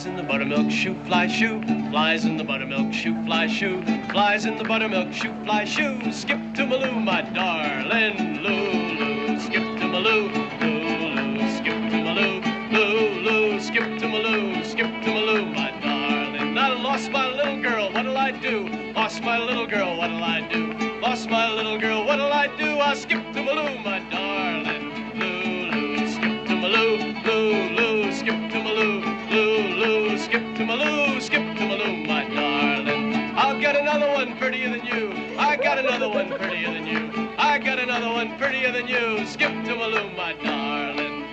Flies in the buttermilk shoe, fly shoe. Flies in the buttermilk shoe, fly shoe. Flies in the buttermilk shoe, fly shoe. Skip to Maloo, my darling. Lulu, skip to Maloo. Lulu, skip to Maloo. Lulu, skip to Maloo. Skip to Maloo, my darling. I lost my little girl, what'll I do? Lost my little girl, what'll I do? Lost my little girl, what'll I do? I'll skip to Maloo, my darling. Lulu, skip to Maloo. Lulu, skip to Maloo. Lulu, skip to Maloo. Skip to Maloo, my darling. I'll get another one prettier than you. I got another one prettier than you. I got another one prettier than you. Skip to Maloo, my darling.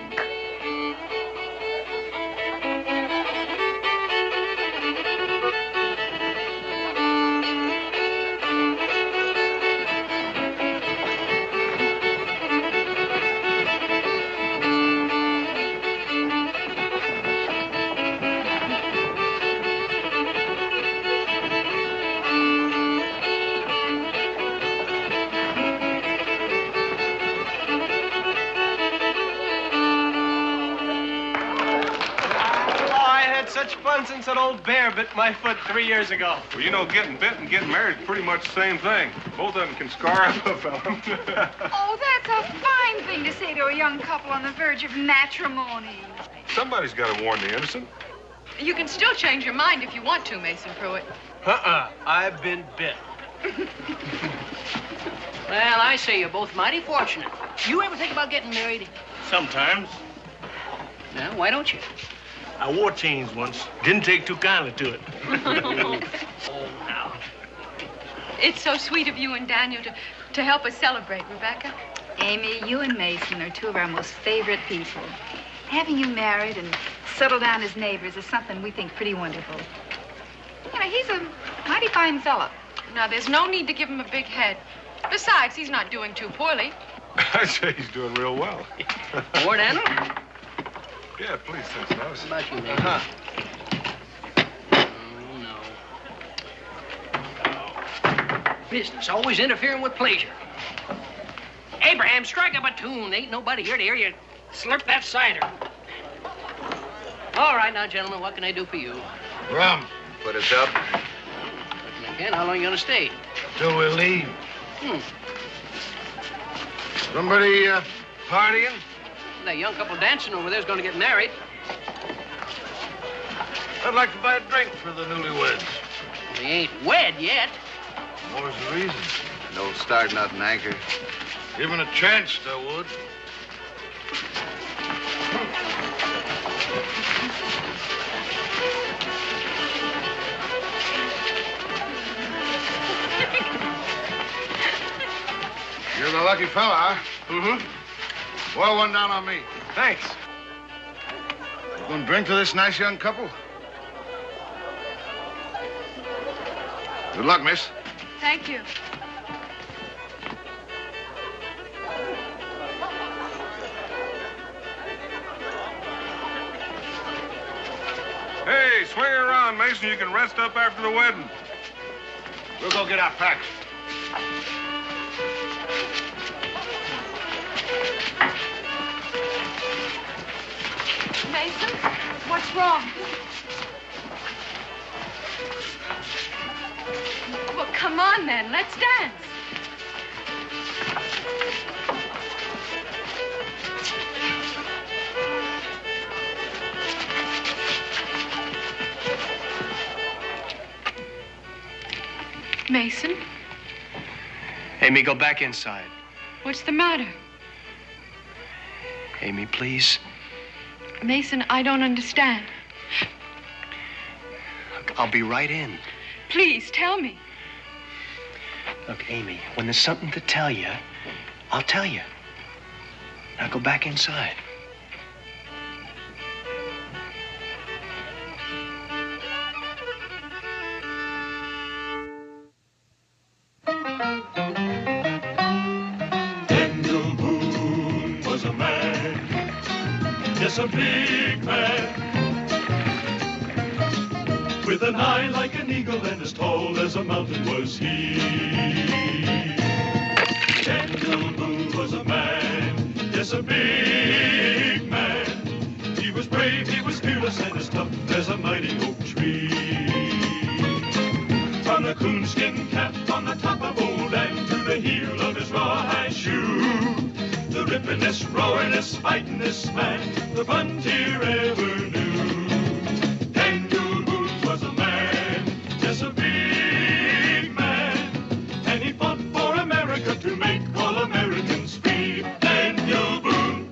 Such fun since that old bear bit my foot 3 years ago. Well, you know, getting bit and getting married is pretty much the same thing. Both of them can scar up a fella. Oh, that's a fine thing to say to a young couple on the verge of matrimony. Somebody's got to warn the innocent. You can still change your mind if you want to, Mason Pruitt. I've been bit. Well, I say you're both mighty fortunate. You ever think about getting married? Sometimes. Well, why don't you? I wore chains once. Didn't take too kindly to it. Oh, now. It's so sweet of you and Daniel to help us celebrate, Rebecca. Amy, you and Mason are two of our most favorite people. Having you married and settled down as neighbors is something we think pretty wonderful. You know, he's a mighty fine fella. Now, there's no need to give him a big head. Besides, he's not doing too poorly. I say he's doing real well. More, Daniel? Yeah, please, thanks, fellas. How about you, Mason? Oh, no. Business always interfering with pleasure. Abraham, strike up a tune. Ain't nobody here to hear you slurp that cider. All right, now, gentlemen, what can I do for you? Rum. Put us up. Ken, how long you gonna stay? Till we leave. Somebody partying? That young couple dancing over there's gonna get married. I'd like to buy a drink for the newlyweds. They ain't wed yet. More's the reason. No start, nothing, anchor. Given a chance, I would. You're the lucky fella, huh? Mm-hmm. Boil one down on me. Thanks. You gonna drink to this nice young couple? Good luck, miss. Thank you. Hey, swing her around, Mason. You can rest up after the wedding. We'll go get our packs. Mason, what's wrong? Well, come on, then. Let's dance. Mason, Amy, go back inside. what's the matter? Amy, please. Mason, I don't understand. Look, I'll be right in. Please, tell me. Look, Amy, when there's something to tell you, I'll tell you. Now go back inside. Daniel Boone was a man, yes, a big man, with an eye like an eagle and as tall as a mountain was he. Daniel Boone was a man, yes, a big man. He was brave, he was fearless. fearless and as tough as a mighty oak tree. From the coonskin cap on the top of old Dan to the heel of his rawhide shoe, the rippin'est, roaring'est, fighting'est man the frontier ever knew. Daniel Boone was a man, just a big man, and he fought for America to make all Americans free. Daniel Boone.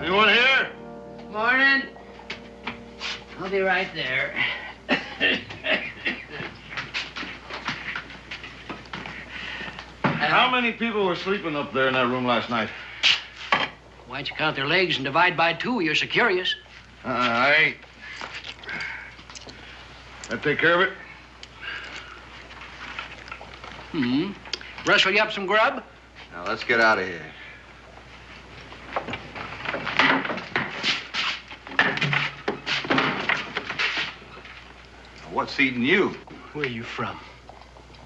Anyone here? Morning. I'll be right there. How many people were sleeping up there in that room last night? Why don't you count their legs and divide by 2? You're so curious. I ain't. That take care of it? Rustle you up some grub? Now, let's get out of here. What's eating you? Where are you from?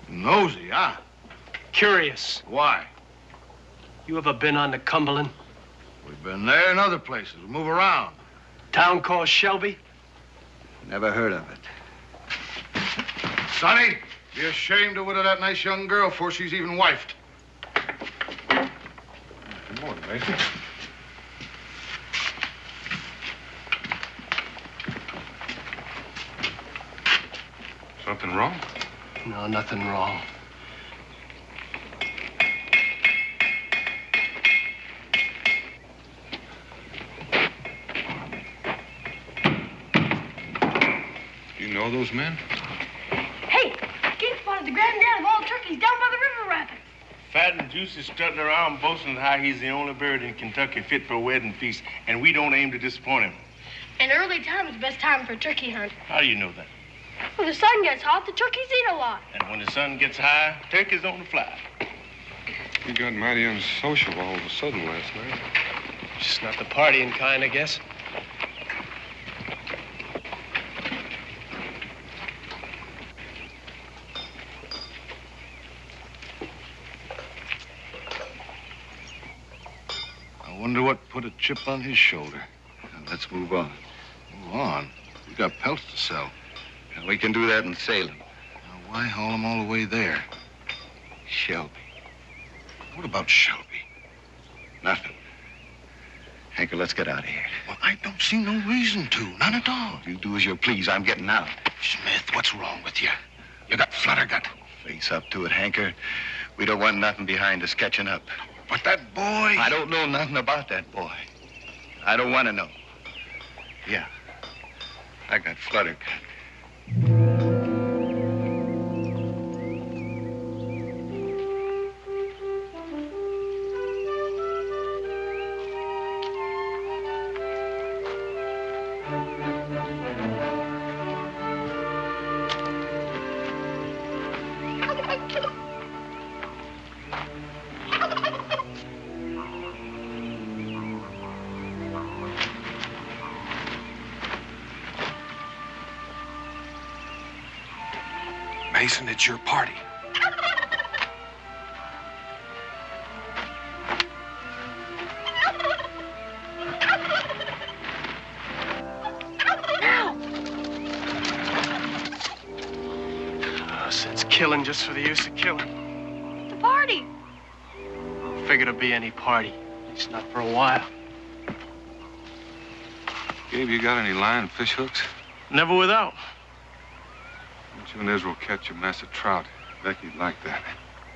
Nosy, huh? Curious. Why? You ever been on the Cumberland? We've been there and other places. We move around. Town called Shelby? Never heard of it. Sonny, be ashamed to widow that nice young girl before she's even wifed. Good morning, Mason. Something wrong? No, nothing wrong. You know those men? Hey, Skate spotted the granddad of all turkeys down by the river rapids. Fat and Juicy strutting around boasting how he's the only bird in Kentucky fit for a wedding feast, and we don't aim to disappoint him. And early time is the best time for a turkey hunt. How do you know that? When the sun gets hot, the turkeys eat a lot. And when the sun gets high, turkeys don't fly. You got mighty unsociable all of a sudden last night. Just not the partying kind, I guess. I wonder what put a chip on his shoulder. Now, let's move on. Move on. We got pelts to sell. And we can do that in Salem. Now, why haul them all the way there? Shelby. What about Shelby? Nothing. Hanker, let's get out of here. Well, I don't see no reason to. None at all. You do as you please. I'm getting out. Smith, what's wrong with you? You got fluttergut. Face up to it, Hanker. We don't want nothing behind us catching up. But that boy... I don't know nothing about that boy. I don't want to know. Yeah. I got fluttergut. Mason, it's your party. Since killing just for the use of killing. The party. Figure to be any party. At least not for a while. Gabe, you got any line fish hooks? Never without. Don't you and Israel catch a mess of trout? Becky'd like that.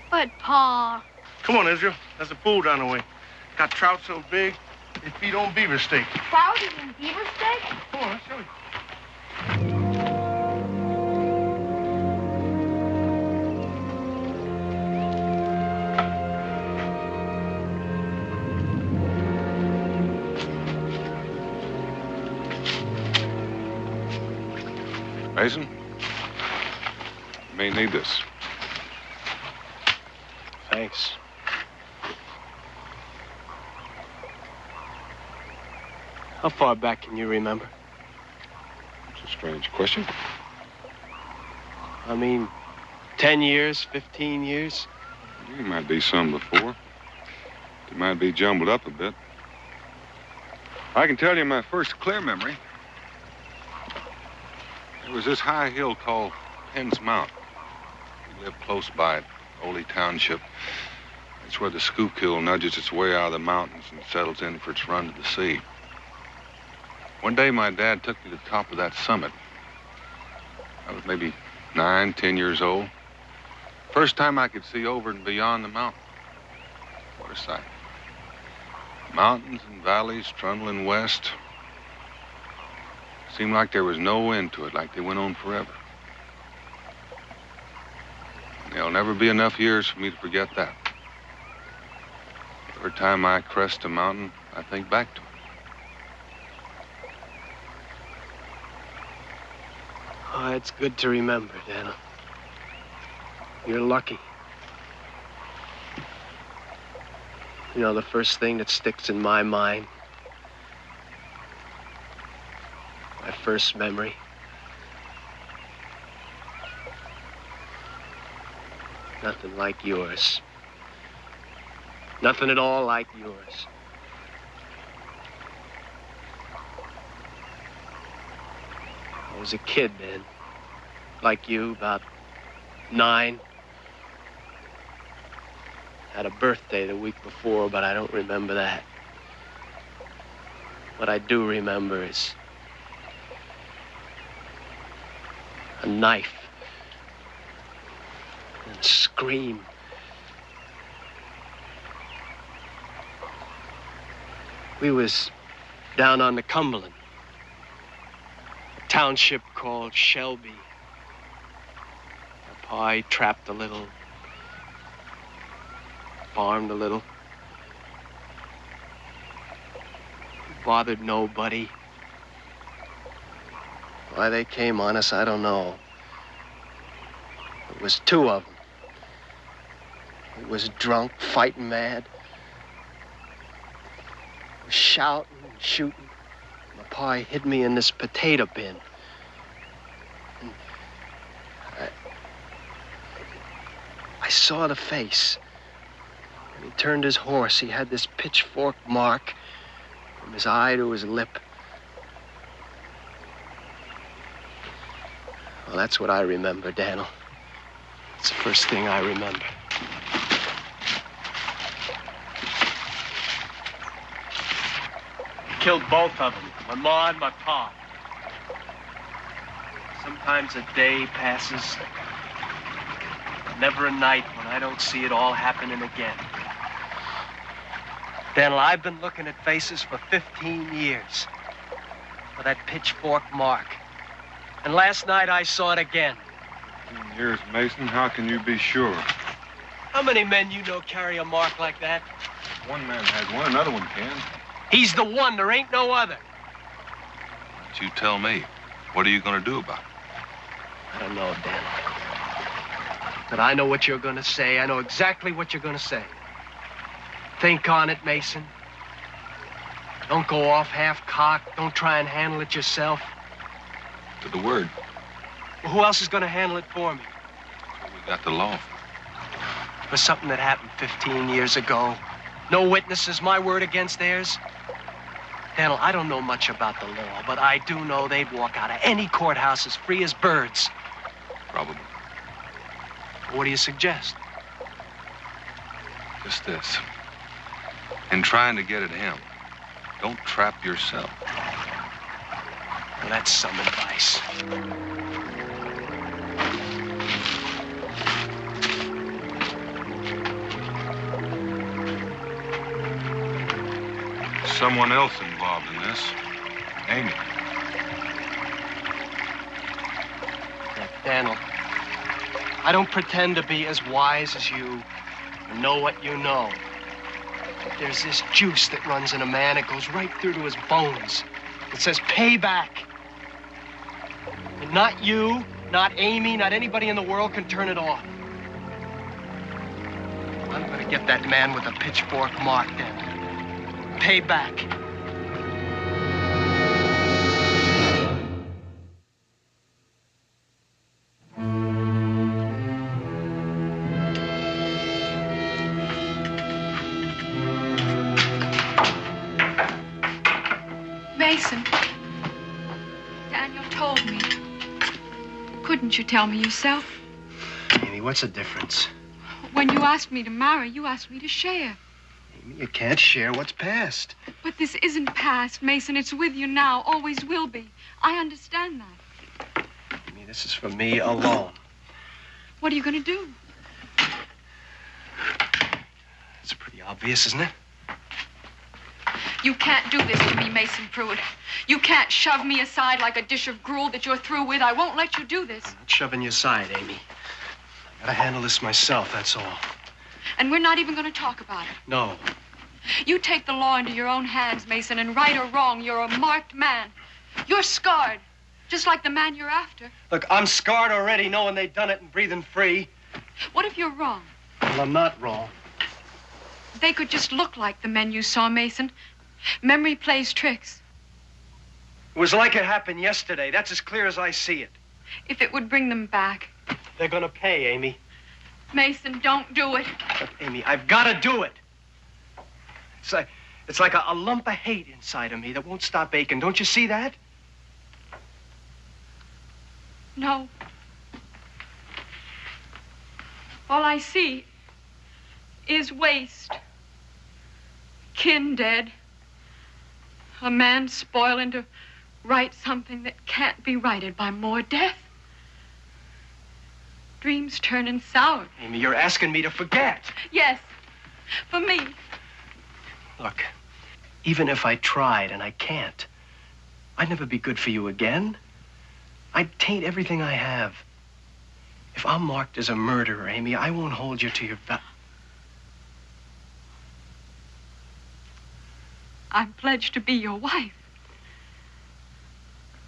But, Pa. Come on, Israel. There's a pool down the way. Got trout so big, they feed on beaver steak. Trout and beaver steak? Come on, let's show you. Mason, you may need this. Thanks. How far back can you remember? It's a strange question. I mean, 10 years, 15 years? There might be some before. It might be jumbled up a bit. I can tell you my first clear memory. There was this high hill called Penn's Mount. We lived close by it, Oley Township. It's where the Schuylkill nudges its way out of the mountains and settles in for its run to the sea. One day, my dad took me to the top of that summit. I was maybe 9, 10 years old. First time I could see over and beyond the mountain. What a sight. Mountains and valleys trundling west. Seemed like there was no end to it, like they went on forever. And there'll never be enough years for me to forget that. Every time I crest a mountain, I think back to it. Oh, it's good to remember, Daniel. You're lucky. You know, the first thing that sticks in my mind, my first memory, nothing like yours. Nothing at all like yours. I was a kid then, like you, about 9. Had a birthday the week before, but I don't remember that. What I do remember is a knife and a scream. We was down on the Cumberland, a township called Shelby. My pa, he trapped a little, farmed a little. Bothered nobody. Why they came on us, I don't know. It was 2 of them. He was drunk, fighting mad. Was shouting and shooting. My pa hid me in this potato bin. And I saw the face. When he turned his horse, he had this pitchfork mark from his eye to his lip. Well, that's what I remember, Daniel. It's the first thing I remember. He killed both of them, my ma and my pa. Sometimes a day passes, never a night when I don't see it all happening again. Daniel, I've been looking at faces for 15 years for that pitchfork mark. And last night I saw it again. 15 years, Mason, how can you be sure? How many men you know carry a mark like that? One man has one, another one can. He's the one, there ain't no other. Why don't you tell me? What are you going to do about it? I don't know, Daniel. But I know what you're going to say. I know exactly what you're going to say. Think on it, Mason. Don't go off half-cocked. Don't try and handle it yourself. To the word. Well, who else is going to handle it for me? We got the law. For something that happened 15 years ago. No witnesses, my word against theirs. Daniel, I don't know much about the law, but I do know they'd walk out of any courthouse as free as birds. Probably. What do you suggest? Just this. In trying to get at him, don't trap yourself. Well, that's some advice. Someone else involved in this. Amy. Daniel, I don't pretend to be as wise as you or know what you know. But there's this juice that runs in a man. It goes right through to his bones. It says payback. And not you, not Amy, not anybody in the world can turn it off. I'm gonna get that man with a pitchfork mark, then. Payback. didn't you tell me yourself? Amy, what's the difference? When you asked me to marry, you asked me to share. Amy, you can't share what's past. But this isn't past, Mason. It's with you now, always will be. I understand that. Amy, this is for me alone. What are you going to do? It's pretty obvious, isn't it? You can't do this to me, Mason Pruitt. You can't shove me aside like a dish of gruel that you're through with. I won't let you do this. I'm not shoving you aside, Amy. I gotta handle this myself, that's all. And we're not even going to talk about it. No. You take the law into your own hands, Mason, and right or wrong, you're a marked man. You're scarred, just like the man you're after. Look, I'm scarred already knowing they done it and breathing free. What if you're wrong? Well, I'm not wrong. They could just look like the men you saw, Mason. Memory plays tricks. It was like it happened yesterday. That's as clear as I see it. If it would bring them back. They're gonna pay, Amy. Mason, don't do it. Look, Amy, I've gotta do it. It's like a lump of hate inside of me that won't stop aching. Don't you see that? No. All I see is waste. Kin dead. A man spoiling to right something that can't be righted by more death. Dreams turning sour. Amy, you're asking me to forget. Yes, for me. Look, even if I tried, and I can't, I'd never be good for you again. I'd taint everything I have. If I'm marked as a murderer, Amy, I won't hold you to your I'm pledged to be your wife.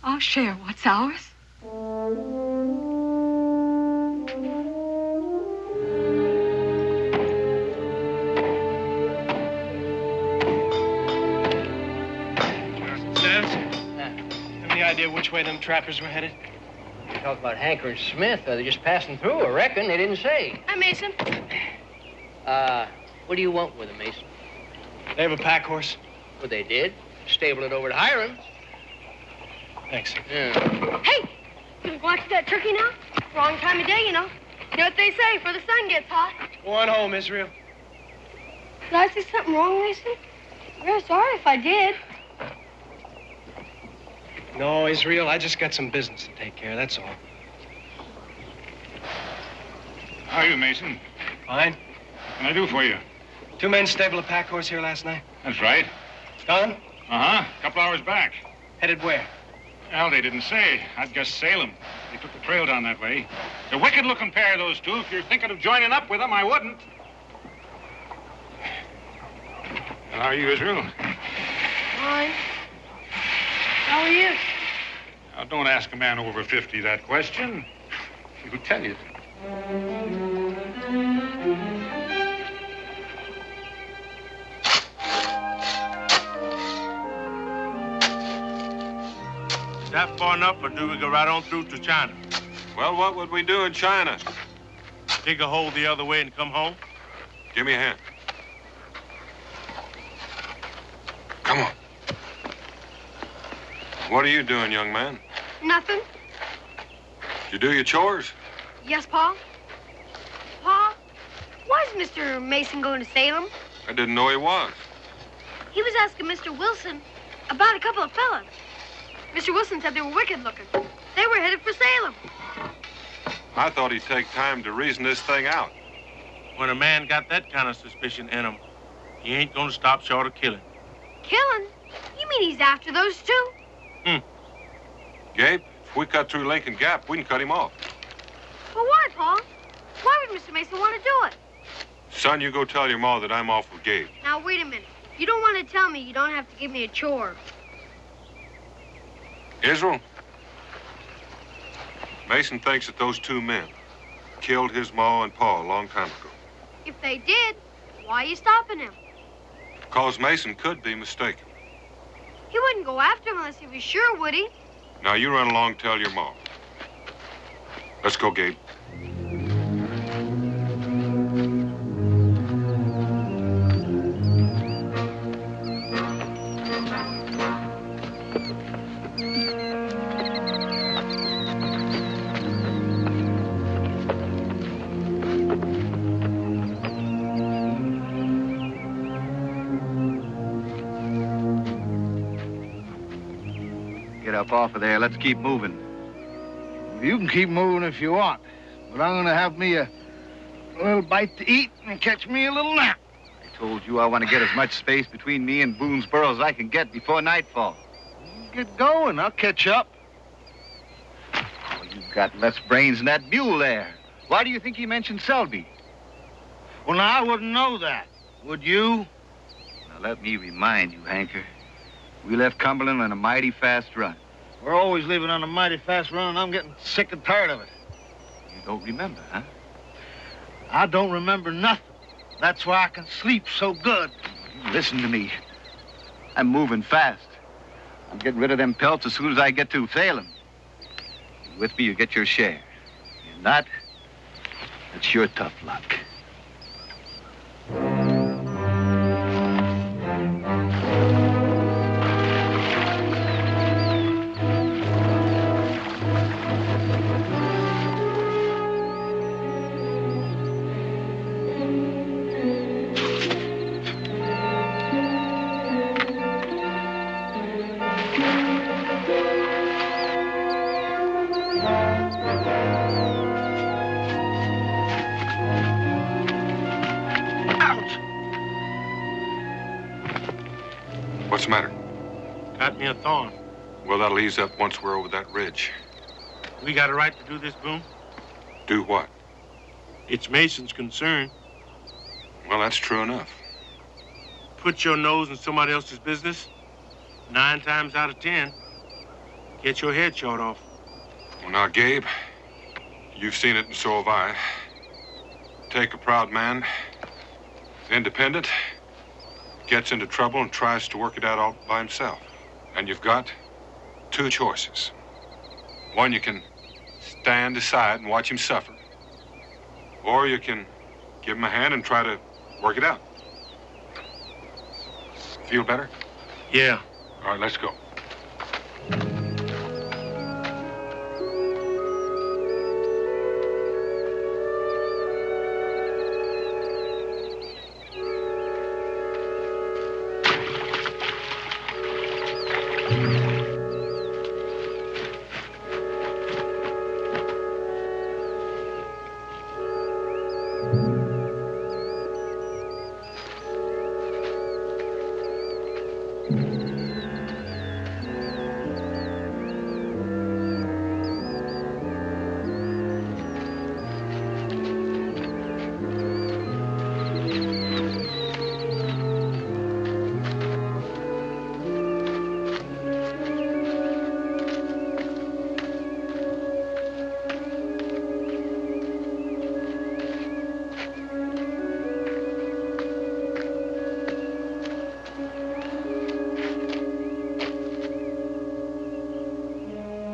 I'll share what's ours. Any idea which way them trappers were headed? You talk about Hanker and Smith. They're just passing through, I reckon. They didn't say. Hi, Mason. What do you want with them, Mason? They have a pack horse. Well, they did. Stable it over to Hiram. Thanks. Yeah. Hey, you go after that turkey now? Wrong time of day, you know. You know what they say, before the sun gets hot. Go on home, Israel. Did I say something wrong, Mason? I'm real sorry if I did. No, Israel, I just got some business to take care of, that's all. How are you, Mason? Fine. What can I do for you? 2 men stabled a pack horse here last night. That's right. Done? Uh-huh. A couple hours back. Headed where? Well, they didn't say. I'd guess Salem. They took the trail down that way. They're a wicked-looking pair, those two. If you're thinking of joining up with them, I wouldn't. Well, how are you, Israel? Fine. How are you? Now, don't ask a man over 50 that question. He'll tell you. Is that far enough, or do we go right on through to China? Well, what would we do in China? Dig a hole the other way and come home? Give me a hand. Come on. What are you doing, young man? Nothing. Did you do your chores? Yes, Pa? Pa, why is Mr. Mason going to Salem? I didn't know he was. He was asking Mr. Wilson about a couple of fellas. Mr. Wilson said they were wicked looking. They were headed for Salem. I thought he'd take time to reason this thing out. When a man got that kind of suspicion in him, he ain't gonna stop short of killing. Killing? You mean he's after those two? Gabe, if we cut through Lincoln Gap, we can cut him off. Well, why, Pa? Why would Mr. Mason want to do it? Son, you go tell your ma that I'm off with Gabe. Now, wait a minute. You don't want to tell me you don't have to give me a chore. Israel, Mason thinks that those 2 men killed his ma and pa a long time ago. If they did, why are you stopping him? Because Mason could be mistaken. He wouldn't go after him unless he was sure, would he? Now, you run along and tell your ma. Let's go, Gabe. up off of there. Let's keep moving. You can keep moving if you want, but I'm going to have me a little bite to eat and catch me a little nap. I told you I want to get as much space between me and Boone's burrow as I can get before nightfall. Get going. I'll catch up. Oh, you've got less brains than that mule there. Why do you think he mentioned Selby? Well, now, I wouldn't know that. Would you? Now, let me remind you, Hanker. We left Cumberland on a mighty fast run. We're always leaving on a mighty fast run, and I'm getting sick and tired of it. You don't remember, huh? I don't remember nothing. That's why I can sleep so good. Listen to me. I'm moving fast. I'm getting rid of them pelts as soon as I get to Salem. You with me, you get your share. You're not, it's your tough luck. What's the matter? Got me a thorn. Well, that'll ease up once we're over that ridge. We got a right to do this, Boone? Do what? It's Mason's concern. Well, that's true enough. Put your nose in somebody else's business, 9 times out of 10, get your head shot off. Well, now, Gabe, you've seen it and so have I. Take a proud man, independent, gets into trouble and tries to work it out all by himself. And you've got 2 choices. One, you can stand aside and watch him suffer. Or you can give him a hand and try to work it out. Feel better? Yeah. All right, let's go.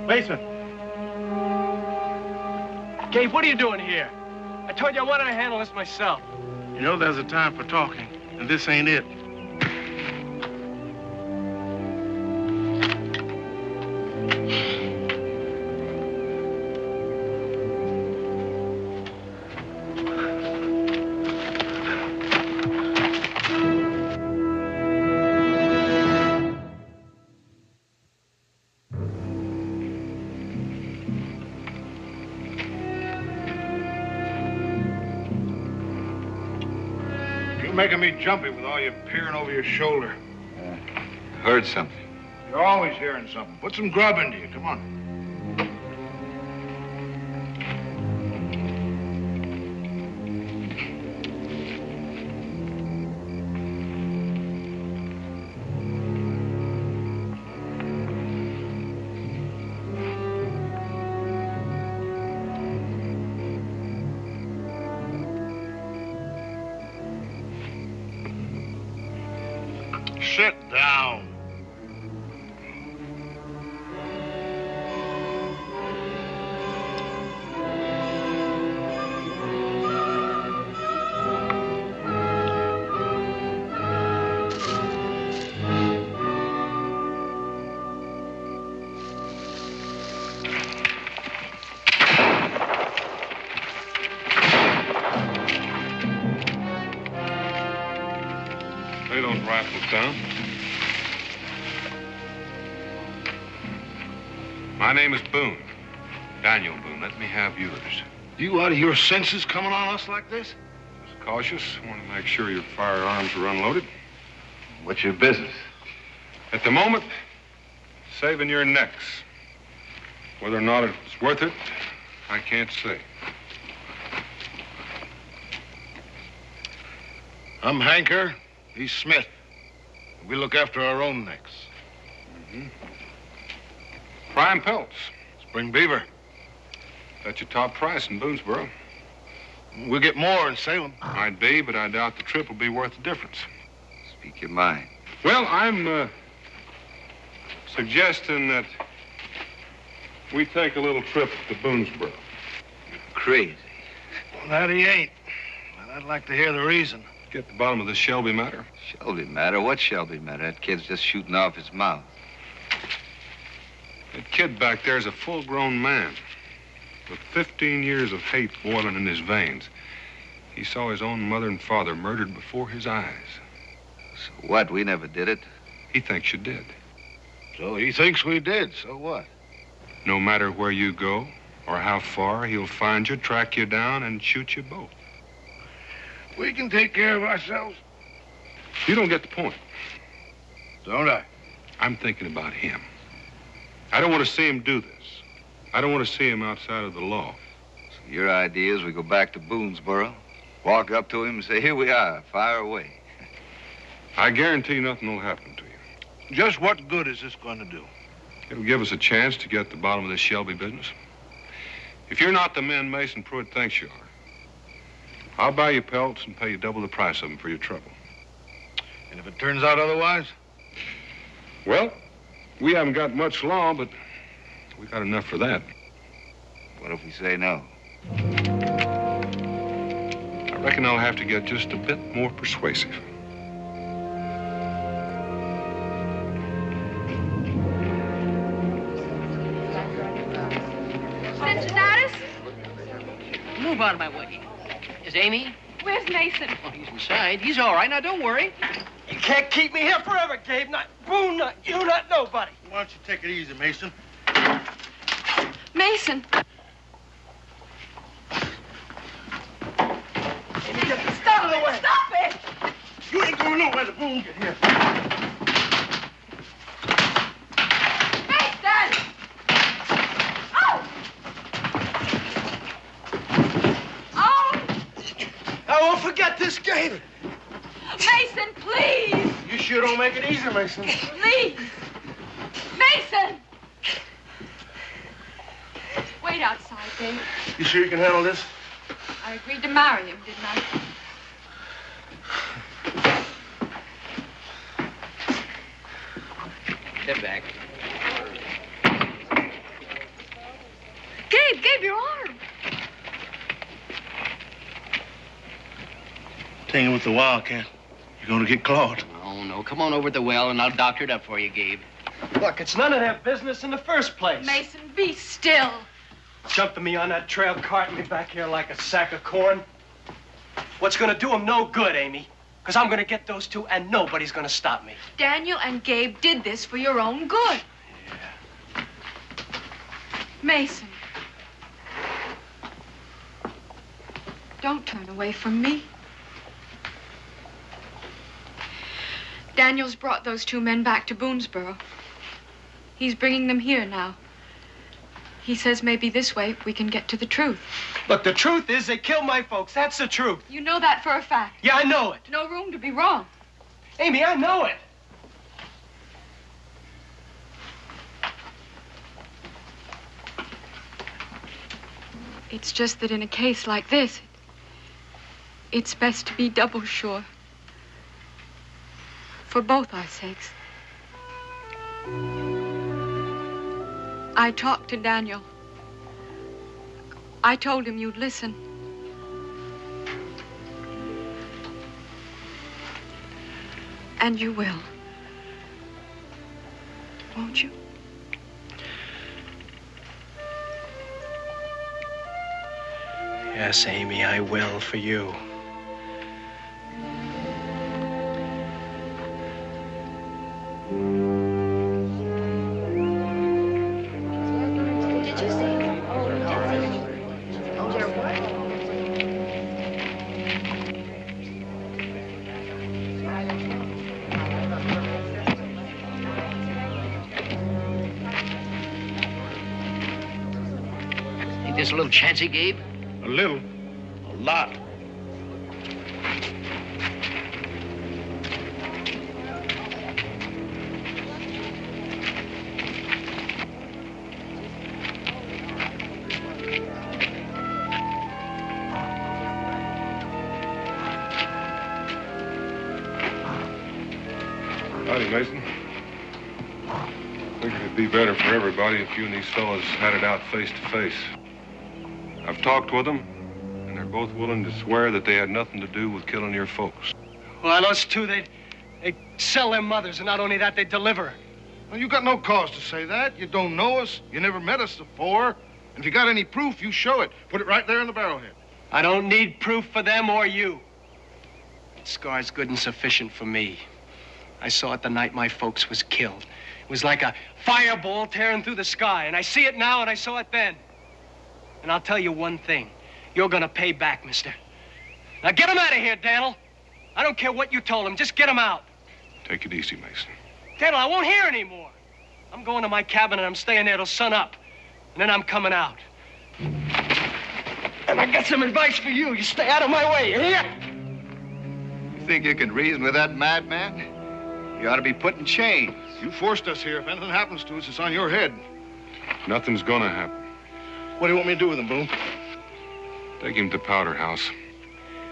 Basement. Gabe, what are you doing here? I told you I wanted to handle this myself. You know there's a time for talking, and this ain't it. You're making me jumpy with all your peering over your shoulder. Heard something. You're always hearing something. Put some grub into you. Come on. Sit down. Lay those rifles down. My name is Boone. Daniel Boone. Let me have yours. You out of your senses coming on us like this? Just cautious. Want to make sure your firearms are unloaded. What's your business? At the moment, saving your necks. Whether or not it's worth it, I can't say. I'm Hanker. He's Smith. We look after our own necks. Mm-hmm. Prime pelts. Spring beaver. That's your top price in Boonesboro. We'll get more in Salem. Might be, but I doubt the trip will be worth the difference. Speak your mind. Well, I'm suggesting that we take a little trip to Boonesboro. You're crazy. Well, that he ain't. But I'd like to hear the reason. Get to the bottom of this Shelby matter. Shelby matter? What Shelby matter? That kid's just shooting off his mouth. That kid back there is a full-grown man with 15 years of hate boiling in his veins. He saw his own mother and father murdered before his eyes. So what? We never did it. He thinks you did. So he thinks we did. So what? No matter where you go or how far, he'll find you, track you down, and shoot you both. We can take care of ourselves. You don't get the point. Don't I? I'm thinking about him. I don't want to see him do this. I don't want to see him outside of the law. So your idea is we go back to Boonesboro, walk up to him and say, here we are, fire away. I guarantee nothing will happen to you. Just what good is this going to do? It'll give us a chance to get to the bottom of this Shelby business. If you're not the man Mason Pruitt thinks you are, I'll buy you pelts and pay you double the price of them for your trouble. And if it turns out otherwise? Well, we haven't got much law, but we got enough for that. What if we say no? I reckon I'll have to get just a bit more persuasive. Cincinnatus? Move out of my way. Is Amy? Where's Mason? Oh, he's inside. He's all right. Now, don't worry. You can't keep me here forever, Gabe. Not Boone, not you, not nobody. Why don't you take it easy, Mason? Mason. Stop it! Stop it! You ain't going nowhere till Boone get here. Mason! Oh! Oh! I won't forget this, Gabe. Mason, please! You sure don't make it easy, Mason. Please! Mason! Wait outside, Dave. You sure you can handle this? I agreed to marry him, didn't I? Step back. Gabe, your arm. Hanging with the wildcat. You're going to get clawed. Oh, no. Come on over to the well, and I'll doctor it up for you, Gabe. Look, it's none of their business in the first place. Mason, be still. Jumping me on that trail, carting me back here like a sack of corn. What's gonna do them no good, Amy? Because I'm gonna get those two, and nobody's gonna stop me. Daniel and Gabe did this for your own good. Yeah. Mason. Don't turn away from me. Daniel's brought those two men back to Boonesboro. He's bringing them here now. He says maybe this way we can get to the truth. Look, the truth is they killed my folks. That's the truth. You know that for a fact. Yeah, I know it. No room to be wrong. Amy, I know it. It's just that in a case like this, it's best to be double sure. For both our sakes. I talked to Daniel. I told him you'd listen. And you will. Won't you? Yes, Amy, I will for you. us a little chancy, Gabe? A little? A lot. Howdy, Mason. Figured it'd be better for everybody if you and these fellas had it out face to face. I've talked with them, and they're both willing to swear that they had nothing to do with killing your folks. Well, those two, they'd sell their mothers, and not only that, they'd deliver. Well, you got no cause to say that. You don't know us. You never met us before. And if you got any proof, you show it. Put it right there in the barrelhead. I don't need proof for them or you. That scar's good and sufficient for me. I saw it the night my folks was killed. It was like a fireball tearing through the sky, and I see it now, and I saw it then. And I'll tell you one thing. You're gonna pay back, mister. Now get him out of here, Daniel. I don't care what you told him. Just get him out. Take it easy, Mason. Daniel, I won't hear anymore. I'm going to my cabin, and I'm staying there till sun up. And then I'm coming out. And I got some advice for you. You stay out of my way, you hear? You think you can reason with that madman? You ought to be put in chains. You forced us here. If anything happens to us, it's on your head. Nothing's gonna happen. What do you want me to do with him, Boone? Take him to Powder House.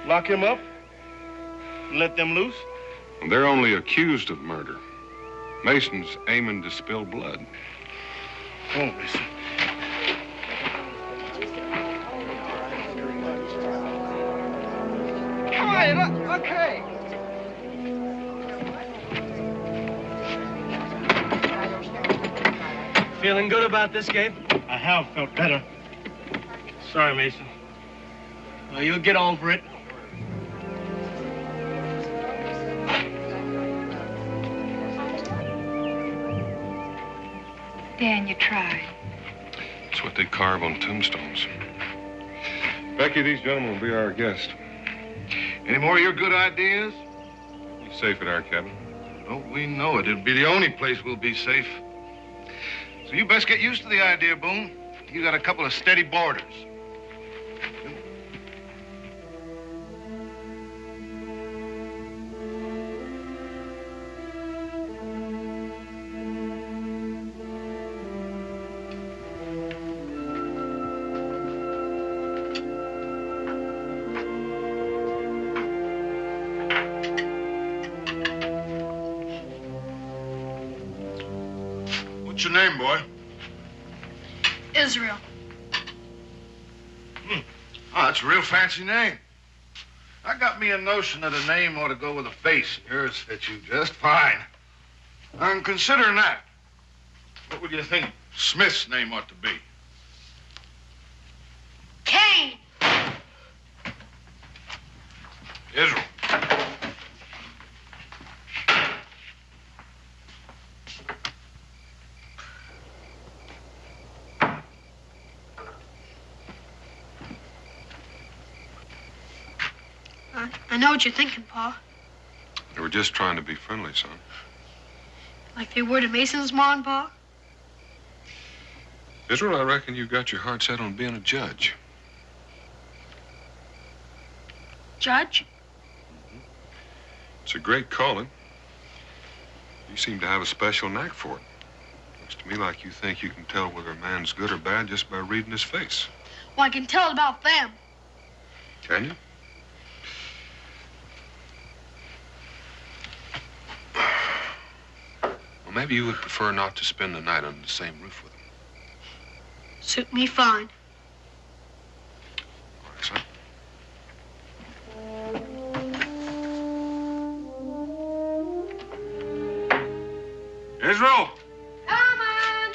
Lock him up? And let them loose? They're only accused of murder. Mason's aiming to spill blood. Come on, Mason. All right, okay. Feeling good about this, Gabe? I have felt better. Sorry, Mason. Well, you'll get over it. Dan, you tried. It's what they carve on tombstones. Becky, these gentlemen will be our guest. Any more of your good ideas? You safe at our cabin? Don't we know it? It'll be the only place we'll be safe. So you best get used to the idea, Boone. You got a couple of steady boarders. What's your name, boy? Israel. Oh, that's a real fancy name. I got me a notion that a name ought to go with a face. Yours fits you just fine. I'm considering that. What would you think Smith's name ought to be? Cain. Israel. I know what you're thinking, Pa. They were just trying to be friendly, son. Like they were to Mason's ma and Pa. Israel, I reckon you got your heart set on being a judge. Judge? It's a great calling. You seem to have a special knack for it. Looks to me like you think you can tell whether a man's good or bad just by reading his face. Well, I can tell about them. Can you? Well, maybe you would prefer not to spend the night under the same roof with him. Suit me fine. All right, son. Israel! Come on!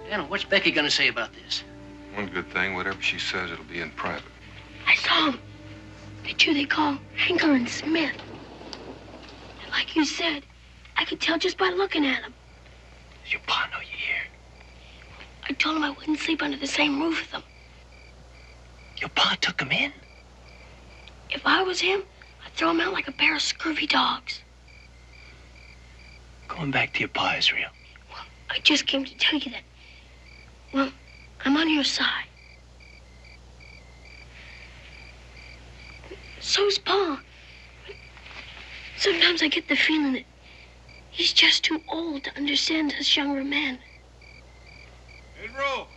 Daniel, what's Becky gonna say about this? One good thing, whatever she says, it'll be in private. I saw him. The two they call Hanker and Smith. And like you said, I could tell just by looking at him. Does your pa know you're here? I told him I wouldn't sleep under the same roof with them. Your pa took him in? If I was him, I'd throw him out like a pair of scurvy dogs. Going back to your pa, Israel. I just came to tell you that, well, I'm on your side. So's Pa. Sometimes I get the feeling that he's just too old to understand us younger men. Israel!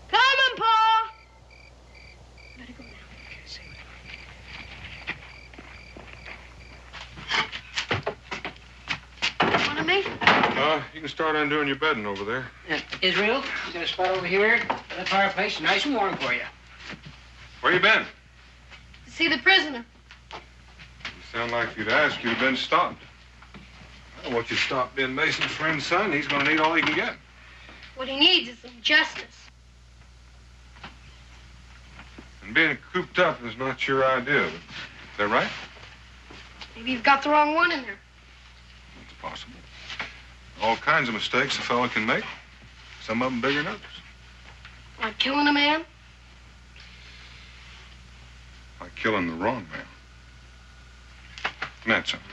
Coming, Pa! Better go now. Want me? You can start undoing your bedding over there. Israel, you got a spot over here? The fireplace, nice and warm for you. Where you been? To see the prisoner. You sound like if you'd asked, you'd have been stopped. I don't want you to stop being Mason's friend's son. He's going to need all he can get. What he needs is some justice. And being cooped up is not your idea. Is that right? Maybe you've got the wrong one in there. It's possible. All kinds of mistakes a fellow can make. Some of them bigger than others. Like killing a man? Like killing the wrong man. And that's something.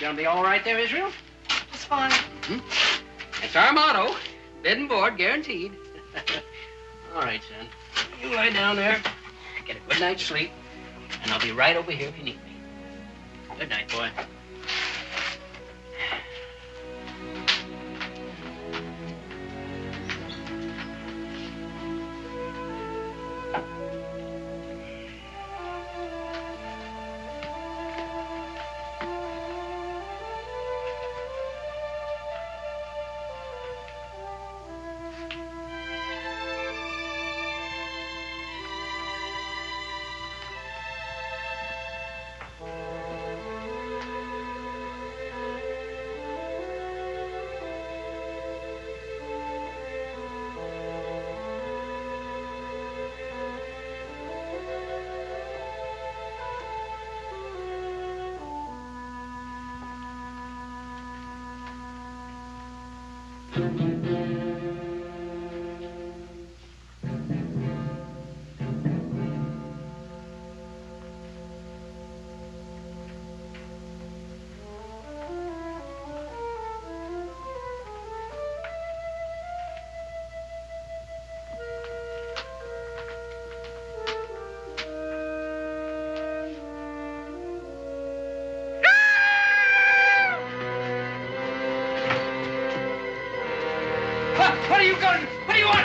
Gonna be all right there, Israel? It's fine. That's our motto. Bed and board guaranteed. All right, son. You lie down there, get a good night's sleep, and I'll be right over here if you need me. Good night, boy. What are you going to do? What do you want?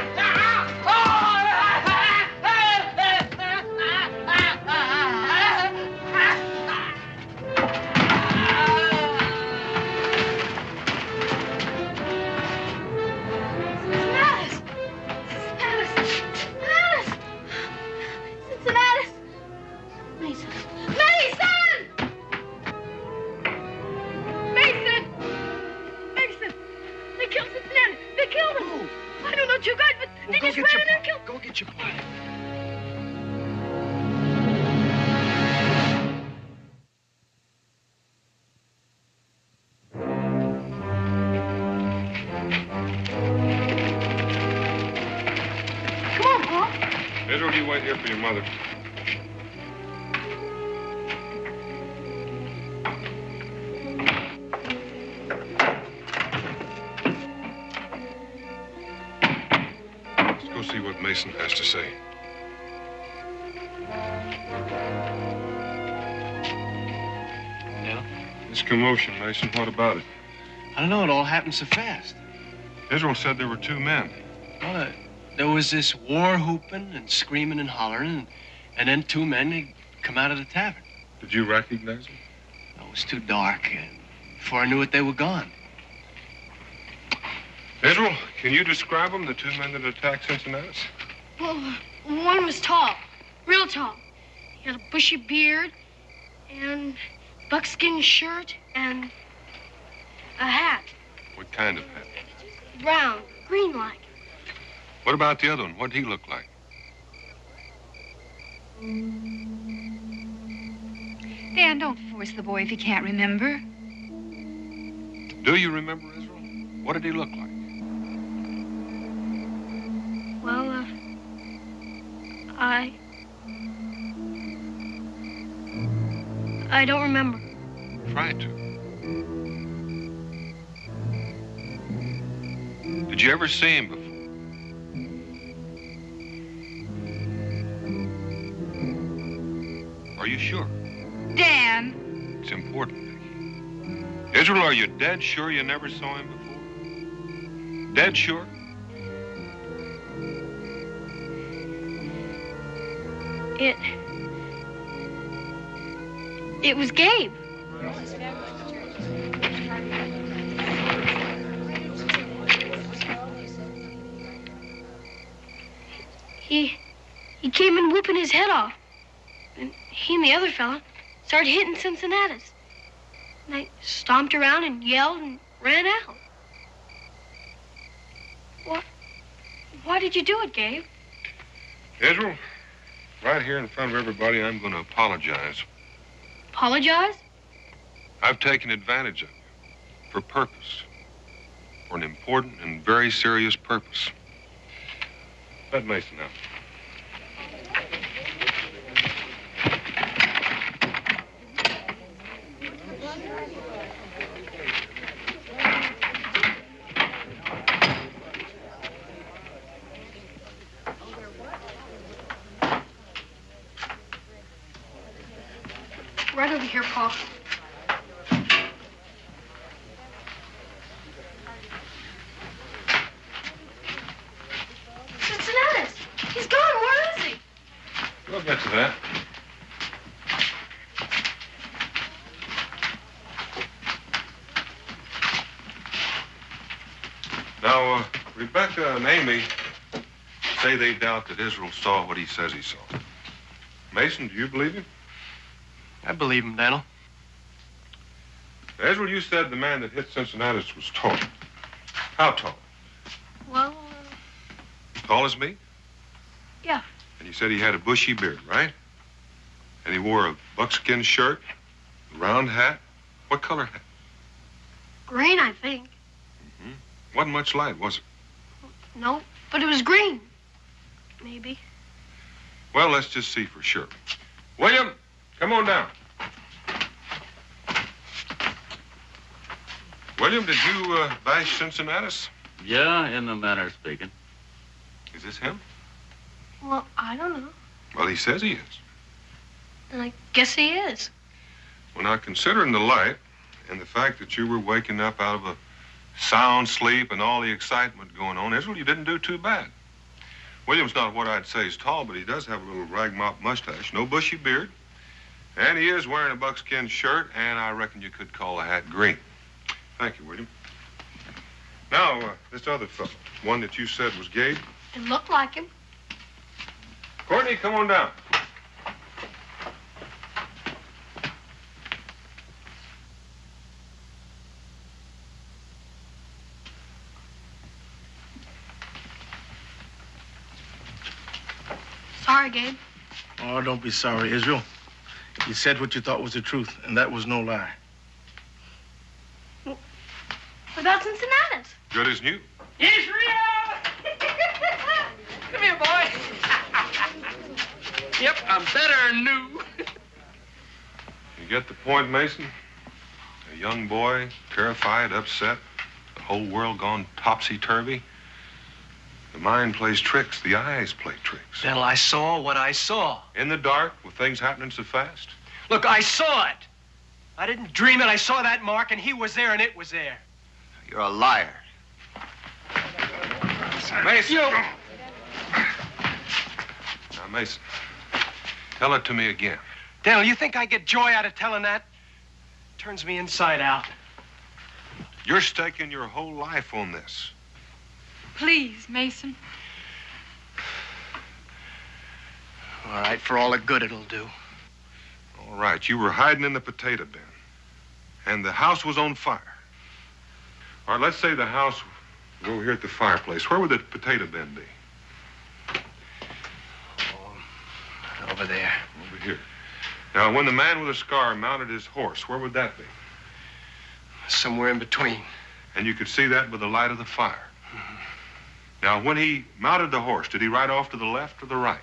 Israel, you wait here for your mother. Let's go see what Mason has to say. Yeah? This commotion, Mason, what about it? I don't know. It all happened so fast. Israel said there were two men. Well, there was this war whooping and screaming and hollering, and then two men had come out of the tavern. Did you recognize them? It was too dark, and before I knew it, they were gone. Israel, can you describe them, the two men that attacked Cincinnati? Well, one was tall, real tall. He had a bushy beard and buckskin shirt and a hat. What kind of hat? Brown, green-like. What about the other one? What'd he look like? Dan, don't force the boy if he can't remember. Do you remember Israel? What did he look like? Well, I don't remember. Try to. Did you ever see him before? Are you sure? Dan. It's important, Vicky. Israel, are you dead sure you never saw him before? Dead sure? It was Gabe. He came in whooping his head off. And he and the other fella started hitting Cincinnatus. And I stomped around and yelled and ran out. Why did you do it, Gabe? Israel, right here in front of everybody, I'm going to apologize. Apologize? I've taken advantage of you for purpose, for an important and very serious purpose. Let Mason out. Right over here, Paul. Cincinnatus! He's gone. Where is he? We'll get to that. Now, Rebecca and Amy say they doubt that Israel saw what he says he saw. Mason, do you believe him? I believe him, Daniel. Israel, you said the man that hit Cincinnatus was tall. How tall? Well, Tall as me? yeah. And you said he had a bushy beard, right? And he wore a buckskin shirt, a round hat. What color hat? Green, I think. Wasn't much light, was it? No, but it was green. Maybe. Well, let's just see for sure. William, come on down. William, did you bash Cincinnatus? Yeah, in the manner of speaking. Is this him? Well, I don't know. Well, he says he is. And I guess he is. Well, now, considering the light and the fact that you were waking up out of a sound sleep and all the excitement going on, Israel, you didn't do too bad. William's not what I'd say is tall, but he does have a little rag mop mustache, no bushy beard, and he is wearing a buckskin shirt, and I reckon you could call the hat green. Thank you, William. Now, this other fellow, one that you said was Gabe. It looked like him. Courtney, come on down. Sorry, Gabe. Oh, don't be sorry, Israel. You said what you thought was the truth, and that was no lie. What about Cincinnatus? Good as new. Israel! Come here, boy. Yep, I'm better than new. You get the point, Mason? A young boy, terrified, upset, the whole world gone topsy-turvy. The mind plays tricks, the eyes play tricks. Daniel, I saw what I saw. In the dark, with things happening so fast. Look, I saw it. I didn't dream it. I saw that mark, and he was there, and it was there. You're a liar. Mason! Now, Mason, tell it to me again. Daniel, you think I get joy out of telling that? Turns me inside out. You're staking your whole life on this. Please, Mason. All right, for all the good it'll do. All right, you were hiding in the potato bin, and the house was on fire. All right, let's say the house was over here at the fireplace. Where would the potato bin be? Oh, over there. Over here. Now, when the man with a scar mounted his horse, where would that be? somewhere in between. And you could see that with the light of the fire. Now, when he mounted the horse, did he ride off to the left or the right?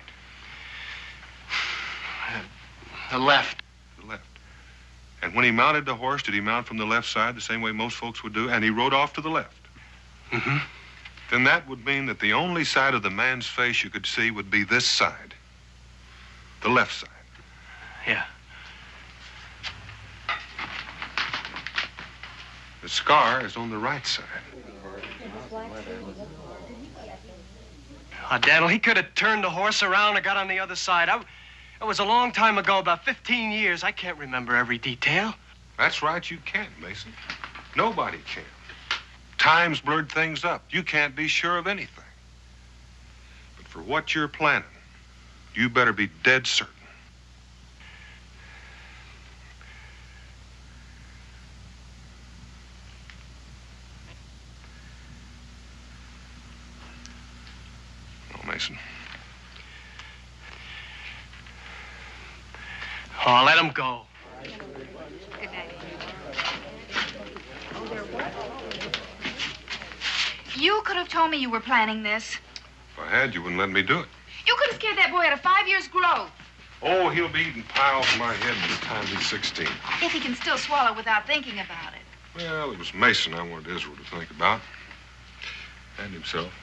The left. The left. And when he mounted the horse, did he mount from the left side the same way most folks would do, and he rode off to the left? Mm-hmm. Then that would mean that the only side of the man's face you could see would be this side. The left side. Yeah. The scar is on the right side. Oh, Daniel, he could have turned the horse around and got on the other side. It was a long time ago, about 15 years. I can't remember every detail. That's right, you can't, Mason. Nobody can. Time's blurred things up. You can't be sure of anything. But for what you're planning, you better be dead certain. No, Mason. Oh, let him go. Good night. You could have told me you were planning this. If I had, you wouldn't let me do it. You could have scared that boy out of 5 years' growth. Oh, he'll be eating pie off my head by the time he's 16. If he can still swallow without thinking about it. Well, it was Mason I wanted Israel to think about. And himself.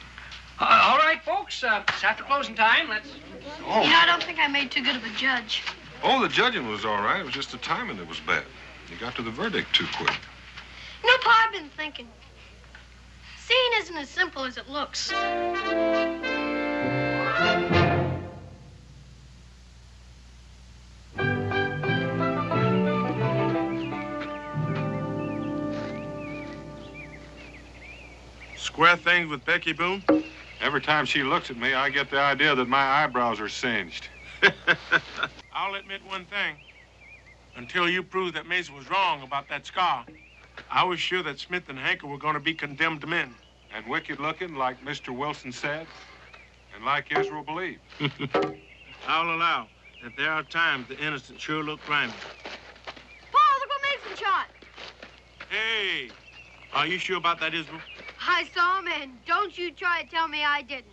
All right, folks. It's after closing time. Let's... Oh. You know, I don't think I made too good of a judge. Oh, the judging was all right. It was just the timing that was bad. You got to the verdict too quick. You know, Pa, I've been thinking. Seeing isn't as simple as it looks. Square things with Becky Boone? Every time she looks at me, I get the idea that my eyebrows are singed. I'll admit one thing. Until you proved that Mason was wrong about that scar, I was sure that Smith and Hanker were going to be condemned men. And wicked looking, like Mr. Wilson said, and like Israel believed. I'll allow that there are times the innocent sure look grimy. Pa, look what Mason shot. Hey, are you sure about that, Israel? I saw him, and don't you try to tell me I didn't.